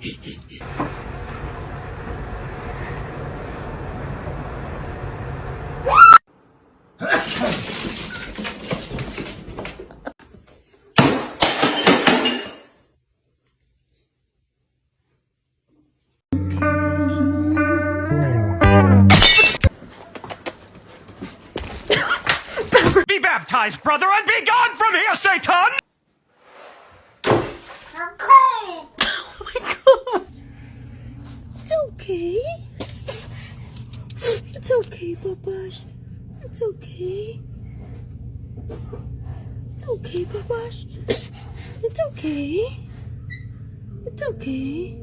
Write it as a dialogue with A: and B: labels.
A: Be baptized, brother, and be gone from here, Satan!
B: Oh my god. It's okay. It's okay, Babash. It's okay. It's okay, Babash. It's okay. It's okay.